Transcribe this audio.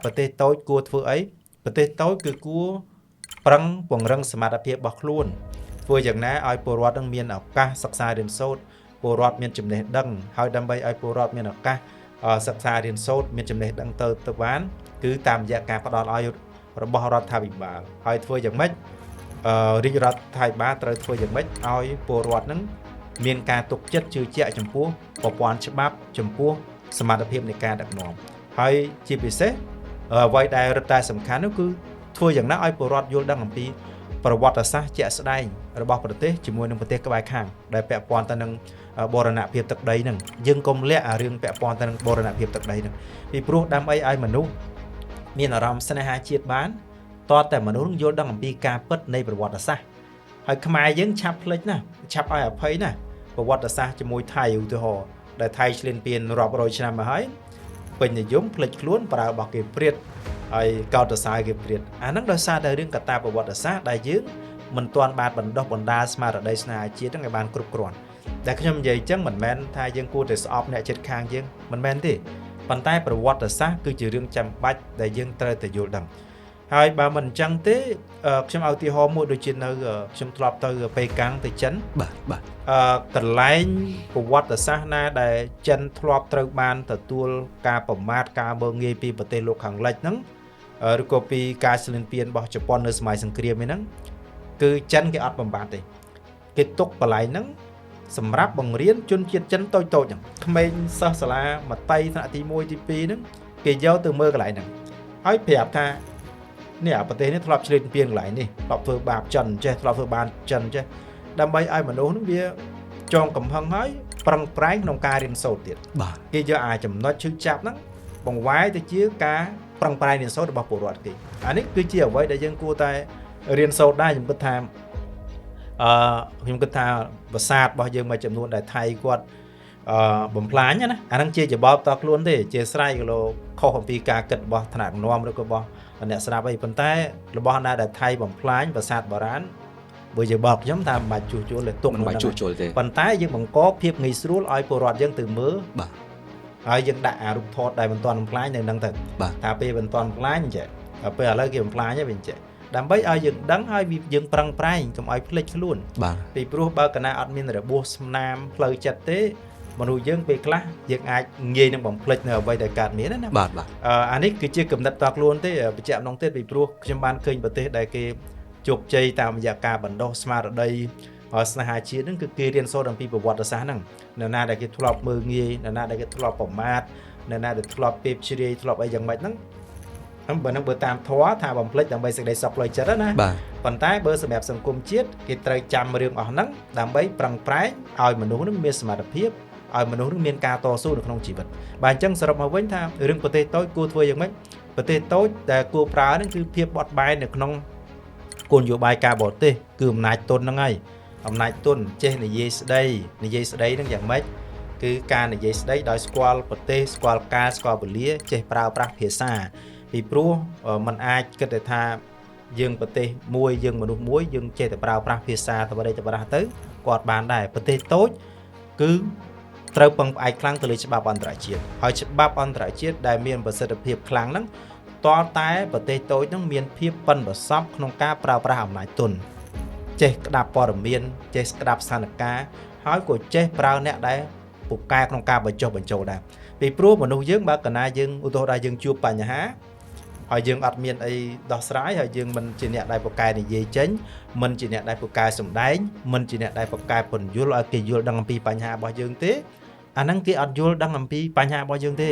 ប្រទេសតូចគួរធ្វើអីប្រទេសតូចគឺគួរប្រឹងពង្រឹងសមត្ថភាពរបស់ខ្លួនធ្វើយ៉ាងណាឲ្យពលរដ្ឋនឹងមានឱកាសសិក្សារៀនសូត្រពលរដ្ឋមានចំណេះដឹងហើយដើម្បីឲ្យពលរដ្ឋមានឱកាសសិក្សារៀនសូត្រមានចំណេះដឹងទៅបានគឺតាមរយៈការផ្ដល់ឲ្យរបស់រដ្ឋាភិបាលហើយធ្វើយ៉ាងម៉េចរាជរដ្ឋាភិបាលត្រូវធ្វើយ៉ាងម៉េចឲ្យពលរដ្ឋនឹងមានការទុកចិត្តជឿជាក់ចំពោះប្រព័ន្ធច្បាប់ចំពោះសមត្ថភាពនៃការដឹកនាំហើយជាពិសេសអ្វីដែលរឹតតែសំខាន់នោះគឺធ្វើយ៉ាងណាឲ្យពលរដ្ឋយល់ដឹងអំពីប្រវត្តិសាស្ត្រជាក់ស្ដែងរបស់ប្រទេសជាមួយនឹងប្រទេសក្បែរខាងដែលពាក់ព័ន្ធទៅនឹងបូរណភាពទឹកដីនឹងយើងកុំលាក់រឿងពាក់ព័ន្ធទៅនឹងបូរណភាពទឹកដីនឹងពីព្រោះដើម្បីឲ្យមនុស្សមានអារម្មណ៍ស្នេហាជាតិបានតើតែមនុស្សយល់ដឹងអំពីការពិតនៃប្រវត្តិសាស្ត្រហើយខ្មែរយើងឆាប់ភ្លេចណាឆាប់ឲ្យអភ័យណាប្រវត្តិសាស្ត្រជាមួយថៃឧទាហរណ៍ដែលថៃឈ្លានពានរាប់រយឆ្នាំមកហើយពេញនិយមភ្លេចខ្លួនប្រើរបស់គេព្រាតហើយកោតសរសើរគេព្រាតអាហ្នឹងដោយសារតែរឿងកត្តាប្រវត្តិសាស្ត្រដែលយើងមិនទាន់បានបណ្ដុះបណ្ដាលស្មារតីស្នេហាជាតិហ្នឹងឲ្យបានគ្រប់គ្រាន់តែខ្ញុំនិយាយអញ្ចឹងមិនមែនថាយើងគួរតែស្អប់អ្នកជិតខាងយើងមិនមែនទេប៉ុន្តែប្រវត្តិសាស្ត្រគឺជារឿងចាំបាច់ដែលយើងត្រូវតែយល់ដឹងហើយបើមិនអញ្ចឹងទេខ្ញុំឲ្យឧទាហរណ៍មួយដូចជានៅខ្ញុំធ្លាប់ទៅប៉េកាំងទៅចិនបាទកន្លែងប្រវត្តិសាស្ត្រណាដែលចិនធ្លាប់ត្រូវបានទទួលការប្រមាថការមើលងាយពីប្រទេសលោកខាងលិចហ្នឹងឬក៏ពីការឈ្លានពានរបស់ជប៉ុននៅសម័យសង្គ្រាមហ្នឹងគឺចិនគេអត់បំបត្តិទេគេទុកកន្លែងហ្នឹងសម្រាប់បង្រៀនជនជាតិចិនតូចៗហ្នឹងក្មេងសិស្សសាលាមត្តេយ្យថ្នាក់ទី1ទី2ហ្នឹងគេយកទៅមើលកន្លែងហ្នឹងហើយប្រាប់ថានេះប្រទេសនេះធ្លាប់ឆ្លៀនពៀនកន្លែងនេះធ្លាប់ធ្វើបាបចិនចេះធ្លាប់ធ្វើបានចិនចេះដើម្បីឲ្យមនុស្សនឹងវាចងកំហឹងហើយប្រឹងប្រែងក្នុងការរៀនសូត្រទៀតបាទគេយកអាចំណុចឈឺចាប់ហ្នឹងបង្វែរទៅជាការប្រឹងប្រែងរៀនសូត្ររបស់ពលរដ្ឋគេអានេះគឺជាអ្វីដែលយើងគួរតែរៀនសូត្រដែរខ្ញុំគិតថាប្រាសាទរបស់យើងមួយចំនួនដែលថៃគាត់បំផ្លាញណាអាហ្នឹងជាច្បល់តខ្លួនទេជាស្រ័យគីឡូខុសអំពីការគិតរបស់ថ្នាក់ដឹកនាំឬក៏របស់អ្នកស្ដាប់អីប៉ុន្តែរបស់ណាដែលថៃបំផ្លាញប្រាសាទបុរាណបើយើងบอกខ្ញុំថាមិនបាច់ជួសជុលទេទុកមិនបាច់ជួសជុលទេប៉ុន្តែយើងបង្កភាពងាយស្រួលឲ្យពលរដ្ឋយើងទៅមើលបាទហើយយើងដាក់អារូបថតដែលមិនទាន់បំផ្លាញនៅហ្នឹងទៅថាពេលមិនទាន់បំផ្លាញអញ្ចឹងពេលឥឡូវគេបំផ្លាញហើយវិញចេះដើម្បីឲ្យយើងដឹងហើយយើងប្រឹងប្រែងកុំឲ្យភ្លេចខ្លួនពីព្រោះបើកណាអត់មានរបួសស្នាមផ្លូវចិត្តទេមនុស្សយើងពេលខ្លះយើងអាចងាយនឹងបំភ្លេចនៅអ្វីដែលកើតមានណាបាទអានេះគឺជាគំនិតតខ្លួនទេបញ្ជាក់ក្នុងទៀតពីព្រោះខ្ញុំបានឃើញប្រទេសដែលគេជោគជ័យតាមរយៈការបណ្ដុះស្មារតីស្នេហាជាតិហ្នឹងគឺគេរៀនសូត្រអំពីប្រវត្តិសាស្ត្រហ្នឹងនៅណាដែលគេធ្លាប់មើលងាយនៅណាដែលគេធ្លាប់ប្រមាថនៅណាដែលធ្លាប់ពេបជ្រាយធ្លាប់អីយ៉ាងម៉េចហ្នឹងបើតាមធម៌ថាបំភ្លេចដើម្បីសេចក្តីសុខផ្លូវចិត្តណាប៉ុន្តែបើសម្រាប់សង្គមជាតិគេត្រូវចាំរឿងអស់ហ្នឹងដើម្បីប្រឹងប្រែងឲ្យមនុស្សនឹងមានសមត្ថភាពឲ្យមនុស្សនឹងមានការតស៊ូនៅក្នុងជីវិតបាទអញ្ចឹងសរុបមកវិញថារឿងប្រទេសតូចគួរធ្វើយ៉ាងម៉េចប្រទេសតូចដែលគួរប្រើហ្នឹងគឺភាពបត់បែននៅក្នុងគោលនយោបាយការបរទេសគឺអំណាចទុនហ្នឹងហើយអំណាចទុនចេះនិយាយស្ដីហ្នឹងយ៉ាងម៉េចគឺការនិយាយស្ដីដោយស្គាល់ប្រទេសស្គាល់ការស្គាល់ពលាចេះប្រើប្រាស់ភាសាពីព្រោះมันអាចគិតទៅថាយើងប្រទេសមួយយើងមនុស្សមួយយើងចេះតែប្រើប្រាស់ភាសាទៅបដិបត្តិទៅគាត់បានដែរប្រទេសតូចគឺត្រូវពឹងផ្អែកខ្លាំងទៅលើច្បាប់អន្តរជាតិហើយច្បាប់អន្តរជាតិដែលមានប្រសិទ្ធភាពខ្លាំងហ្នឹងតើតែប្រទេសតូចហ្នឹងមានភាពប៉ិនប្រសប់ក្នុងការប្រើប្រាស់អំណាចទុនចេះក្តាប់ព័ត៌មានចេះស្ដាប់ស្ថានភាពហើយក៏ចេះប្រើអ្នកដែលពូកែក្នុងការបញ្ចុះបញ្ចូលដែរពីព្រោះមនុស្សយើងបើកណាយើងឧទាហរណ៍ថាយើងជួបបញ្ហាហើយយើងអត់មានអីដោះស្រាយហើយយើងមិនជាអ្នកដែលពូកែនិយាយចេញមិនជាអ្នកដែលពូកែសម្ដែងមិនជាអ្នកដែលពូកែពន្យល់ឲ្យគេយល់ដឹងអំពីបញ្ហារបស់យើងទេអាហ្នឹងគេអត់យល់ដឹងអំពីបញ្ហារបស់យើងទេ